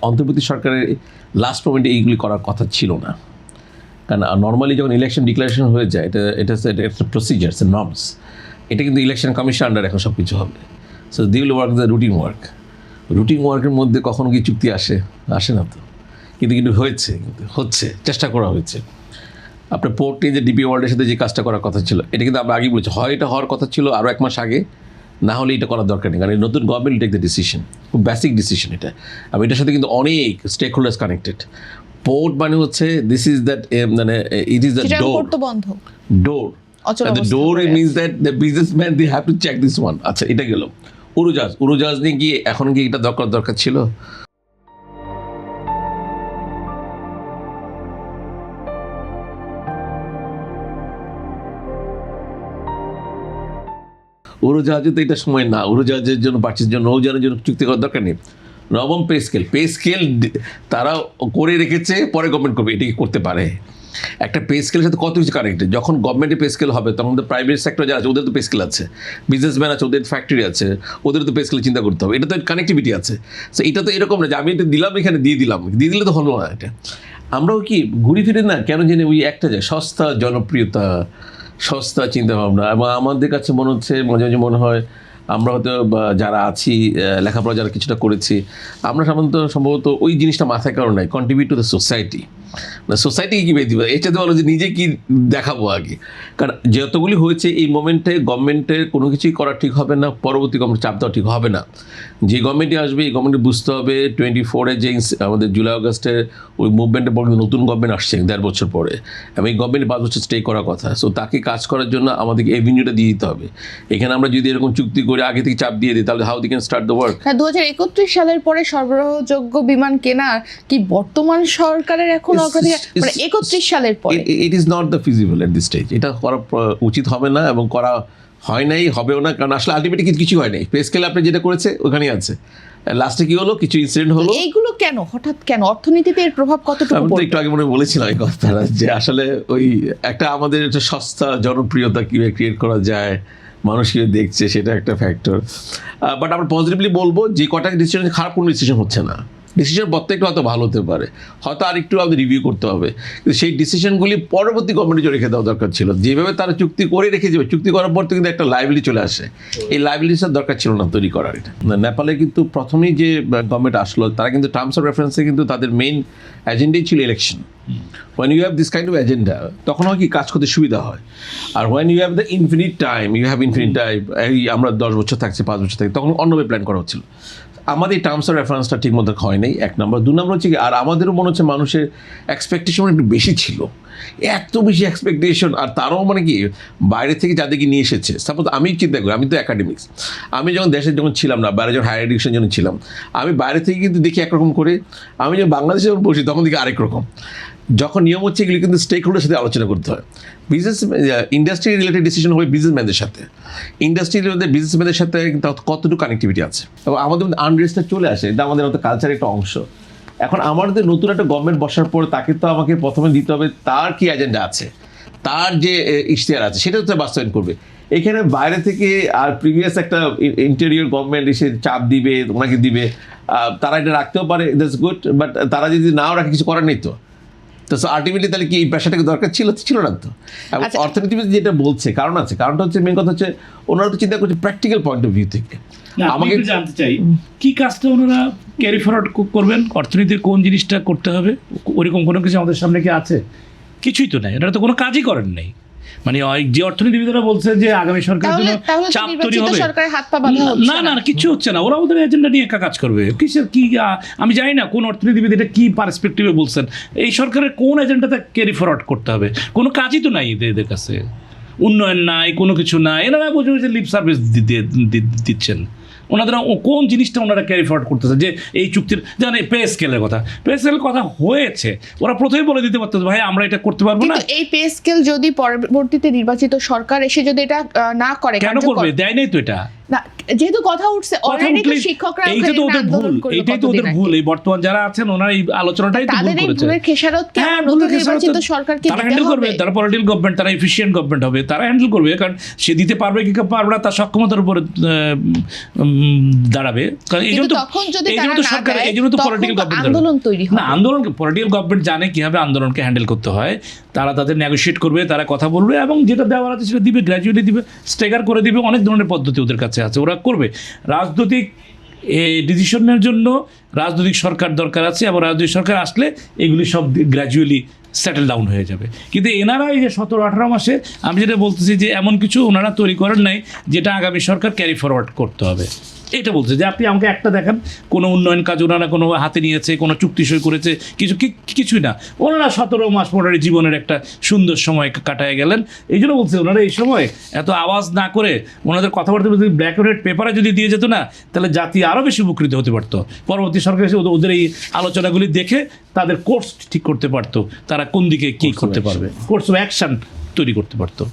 অন্তর্বর্তী সরকারের লাস্ট মোমেন্টে এইগুলি করার কথা ছিল না, কারণ নর্মালি যখন ইলেকশন ডিক্লারেশন হয়ে যায় এটা একটা প্রসিজার, নর্মস, এটা কিন্তু ইলেকশন কমিশন আন্ডার এখন সব কিছু হবে। So the will work the routine ওয়ার্কের মধ্যে কখনো কি চুক্তি আসে না তো, কিন্তু হচ্ছে, চেষ্টা করা হয়েছে। আপনার পোর্ট নিয়ে যে ডিপি ওয়ার্ল্ডের সাথে যে কাজটা করার কথা ছিল, এটা কিন্তু আমরা আগেই বলেছি, হয় এটা হওয়ার কথা ছিল আরও 1 মাস আগে, না হলে এটা করার দরকার নেই, কারণ নতুন গভর্নমেন্ট টেক দ্য ডিসিশন, খুব বেসিক ডিসিশন এটা। এবং এটার সাথে কিন্তু অনেক স্টেক হোল্ডার্স কানেক্টেড। পোর্ট মানে হচ্ছে দিস ইজ দ্যাট, মানে it is the door the door means that the businessman they have to check this one. আচ্ছা, এটা গেল। উড়োজাহাজ নিয়ে কি এখন কি এটা দরকার ছিল? উড়োজাহাজে তো এটা সময় না, উড়োজাহাজের জন্য পার্টির জন্য নৌযানের জন্য চুক্তি করার দরকার নেই। নবম পে স্কেল তারা করে রেখেছে, পরে গভর্নমেন্ট করবে, এটা কি করতে পারে? একটা পে স্কেলের সাথে কত কিছু কানেক্টেড। যখন গভর্নমেন্টের পে স্কেল হবে তখন তো প্রাইভেট সেক্টর যারা আছে ওদের তো পে স্কেল আছে, বিজনেসম্যান আছে, ওদের ফ্যাক্টরি আছে, ওদের তো পে স্কেল চিন্তা করতে হবে। এটা তো কানেক্টিভিটি আছে। সো এটা তো এরকম না যে আমি এটা দিলাম, এখানে দিয়ে দিলে তো হলো না। এটা আমরাও কি ঘুরি ফিরে না কেন জানি ওই একটা যায় সস্তা জনপ্রিয়তা, সস্তা চিন্তাভাবনা। এবং আমাদের কাছে মনে হচ্ছে, মাঝে মাঝে মনে হয় আমরা হয়তো যারা আছি, লেখাপড়া যারা কিছুটা করেছি, আমরা সম্ভবত ওই জিনিসটা মাথায় কারণ নাই, কন্ট্রিবিউট টু দ্য সোসাইটি। মানে সোসাইটিকে কী বেঁধে দেবে, এটা তো বলো যে নিজে কি দেখাবো আগে। কারণ যতগুলি হয়েছে এই মোমেন্টে গভর্নমেন্টের কোনো কিছুই করা ঠিক হবে না, পরবর্তী গভর্নমেন্ট চাপ দেওয়া ঠিক হবে না। যে গভর্নমেন্টই আসবে এই গভর্নমেন্টে বুঝতে হবে 24-এ যে আমাদের জুলাই আগস্টের ওই মুভমেন্টের পর নতুন গভর্নমেন্ট আসছে 1.5 বছর পরে, এবং এই গভর্নমেন্ট 5 বছর স্টে করার কথা। সো তাকে কাজ করার জন্য আমাদেরকে এভিনিউটা দিয়ে দিতে হবে। এখানে আমরা যদি এরকম চুক্তি করে আগে থেকে চাপ দিয়ে দিই, তাহলে how the can start the work. 2031 সালের পরে সরবরাহযোগ্য বিমান কেনা কি বর্তমান সরকারের এখন অগ্রাধিকার? মানে 31 সালের পরে it is not the feasible at this stage. এটা করা উচিত হবে না এবং করা হয় নাই, হবেও না, কারণ আসলে আলটিমেটলি কিছু হয় নাই। পে স্কেল আপনি যেটা করেছে ওখানেই আছে। লাস্টে কি হলো, কিছু ইনসিডেন্ট হলো। এইগুলো কেন হঠাৎ, কেন অর্থনীতিতে এর প্রভাব কতটুকু? আমি তো একটু আগে মনে বলেছিলাম এই কথাটা, যে আসলে ওই একটা আমাদের একটা সস্তা জনপ্রিয়তা কীভাবে ক্রিয়েট করা যায়, মানুষ কীভাবে দেখছে, সেটা একটা ফ্যাক্টর। বাট আমরা পজিটিভলি বলবো যে কটা ডিসিশন, খারাপ কোনো ডিসিশন হচ্ছে না। ডিসিশন প্রত্যেকটা হয়তো ভালো হতে পারে, হয়তো আরেকটু আমাদের রিভিউ করতে হবে, কিন্তু সেই ডিসিশনগুলি পরবর্তী গভর্নমেন্টে রেখে দেওয়া দরকার ছিল। যেভাবে তারা চুক্তি করে রেখে যাবে, চুক্তি করার পর তো কিন্তু একটা লাইবিলিটি চলে আসে, এই লাইবিলিটিসের দরকার ছিল না তৈরি করার। এটা নেপালে কিন্তু প্রথমেই যে গভর্নমেন্ট আসলো, তারা কিন্তু টার্মস অফ রেফারেন্সে কিন্তু তাদের মেইন এজেন্ডাই ছিল election. when you have this kind of agenda, তখন হয় কি কাজ করতে সুবিধা হয়। আর when you have the infinite time, এই আমরা 10 বছর থাকছি, 5 বছর থাকছি, তখন অন্যভাবে প্ল্যান করা হচ্ছিল। আমাদের এই টার্মস অফ রেফারেন্সটা ঠিক মতো হয় নাই, 1 নম্বর। 2 নম্বর হচ্ছে কি, আর আমাদেরও মনে হচ্ছে মানুষের এক্সপেকটেশন একটু বেশি ছিল, এত বেশি এক্সপেকটেশন। আর তারাও মানে কি বাইরে থেকে যাদেরকে নিয়ে এসেছে, সাপোজ আমি চিন্তা করি, আমি তো একাডেমিক্স, আমি যখন দেশে যখন ছিলাম না, বাইরে যখন হায়ার এডুকেশন যখন ছিলাম, আমি বাইরে থেকে কিন্তু দেখি একরকম করে, আমি যখন বাংলাদেশে যখন বসি তখন দেখি আরেক রকম। যখন নিয়ম হচ্ছে এগুলি কিন্তু স্টেক হোল্ডারের সাথে আলোচনা করতে হয়। ইন্ডাস্ট্রি রিলেটেড ডিসিশন হবে বিজনেসম্যানদের সাথে, ইন্ডাস্ট্রি রিলেটেড বিজনেসম্যানদের সাথে কিন্তু কতটুকু কানেক্টিভিটি আছে। এবং আমাদের মধ্যে আনরেস্টটা চলে আসে, এটা আমাদের মতো কালচারের একটা অংশ। এখন আমাদের নতুন একটা গভর্নমেন্ট বসার পর তাকে তো আমাকে প্রথমে দিতে হবে তার কি এজেন্ডা আছে, তার যে ইশতেহার আছে সেটা তো বাস্তবায়ন করবে। এখানে বাইরে থেকে আর প্রিভিয়াস একটা ইন্টেরিয়র গভর্নমেন্ট এসে চাপ দিবে, ওনাকে দিবে, তারা এটা রাখতেও পারে, দ্যাটস গুড। বাট তারা যদি নাও রাখে, কিছু করার নেই তো আলটিমেটলি তাহলে কি এই পেশাটাকে দরকার ছিল না তো। এবং অর্থনীতিবিদ যেটা বলছে কারণ আছে, কারণটা হচ্ছে মেন কথা হচ্ছে ওনারা তো চিন্তা করছে প্র্যাকটিক্যাল পয়েন্ট অফ ভিউ থেকে। আমাকে জানতে চাই কি কাজটা ওনারা ক্যারি ফরওয়ার্ড করবেন, অর্থনীতির কোন জিনিসটা করতে হবে, ওরকম কোনো কিছু আমাদের সামনে কি আছে? কিছুই তো নাই, এনারা তো কোনো কাজই করেন নাই। মানে যে অর্থনীতিবিদরা বলছে যে আগামী সরকারের জন্য চাপ তৈরি হবে, না কিছু হচ্ছে না। ওরা ওদের এজেন্ডা নিয়ে কাজ করবে, কিসের কি আমি জানি না কোন অর্থনীতিবিদ এটা কি পার্সপেক্টিভে বলছেন। এই সরকারের কোন এজেন্ডাতে ক্যারি ফরওয়ার্ড করতে হবে? কোনো কাজই তো নাই এদের কাছে, উন্নয়ন নাই, কোনো কিছু নাই। এনারা বুঝে বুঝে লিপ সার্ভিস দিচ্ছেন। ওনাদের কোন জিনিসটা ওনারা ক্যারি ফরওয়ার্ড করতেছে? যে এই চুক্তির যেমন পে স্কেলের কথা হয়েছে, ওরা প্রথমেই বলে দিতে পারতো ভাই আমরা এটা করতে পারবো না। এই পে স্কেল যদি পরবর্তীতে নির্বাচিত সরকার এসে যদি এটা না করে, কেন করবে? দেয় নাই তো এটা। না, যেহেতু কথা উঠছে অলরেডি তো শিক্ষকরা এইটা তো ওদের ভুল, আন্দোলন করলো এইটাই তো কতদিন ওদের আগে। ভুল। এই বর্তমান যারা আছেন ওনারা এই আলোচনাটাই তো ভুল তাদের এই করেছে। ভুলের খেসারত কি হ্যাঁ, নতুন ভুলের খেসারত নির্বাচিত তো সরকারকে তারা দিতে হ্যান্ডেল করবে, হবে? তারা পলিটিক্যাল গভর্নমেন্ট, তারা এফিশিয়েন্ট গভর্নমেন্ট হবে, তারা হ্যান্ডেল করবে। কারণ সে দিতে পারবে কি পারবে না তার সক্ষমতার উপরে দাঁড়াবে। কারণ এই জন্য কিন্তু তো তখন যদি এই তারা জন্য তো না সরকার, দেয়, এই জন্য তো তখন পলিটিক্যাল তো গভর্নমেন্ট আন্দোলন তৈরি না, হবে। আন্দোলন পলিটিক্যাল গভর্নমেন্ট জানে কিভাবে আন্দোলনকে হ্যান্ডেল করতে হয়। তারা তাদের নেগোশিয়েট করবে, তারা কথা বলবে এবং যেটা দেওয়ার আছে সেটা দিবে, গ্র্যাজুয়ালি দিবে, স্টেগার করে দিবে। অনেক ধরনের পদ্ধতি ওদের কাছে আছে, ওরা করবে। রাজনৈতিক ডিসিশনের জন্য রাজনৈতিক সরকার দরকার আছে এবং রাজনৈতিক সরকার আসলে এগুলি সব গ্র্যাজুয়ালি সেটেল ডাউন হয়ে যাবে। কিন্তু এনারা এই যে 17-18 মাসে আমি যেটা বলতেছি যে এমন কিছু ওনারা তৈরি করেন নাই যেটা আগামী সরকার ক্যারি ফরওয়ার্ড করতে হবে। এটা বলছে যে আপনি আমাকে একটা দেখান কোনো উন্নয়ন কাজ ওনারা কোনো হাতে নিয়েছে, কোনো চুক্তি সই করেছে, কিছুই না। ওনারা 17 মাস পরের জীবনের একটা সুন্দর সময় কাটায় গেলেন। এই জন্য বলছে ওনারা এই সময় এত আওয়াজ না করে ওনাদের কথাবার্তা যদি ব্ল্যাক অ্যান্ড হোয়াইট পেপারে যদি দিয়ে যেত না, তাহলে জাতি আরও বেশি উপকৃত হতে পারতো। পরবর্তী সরকার এসে ওদের এই আলোচনাগুলি দেখে তাদের কোর্স ঠিক করতে পারতো, তারা কোন দিকে কী করতে পারবে, কোর্স অফ অ্যাকশন তৈরি করতে পারতো।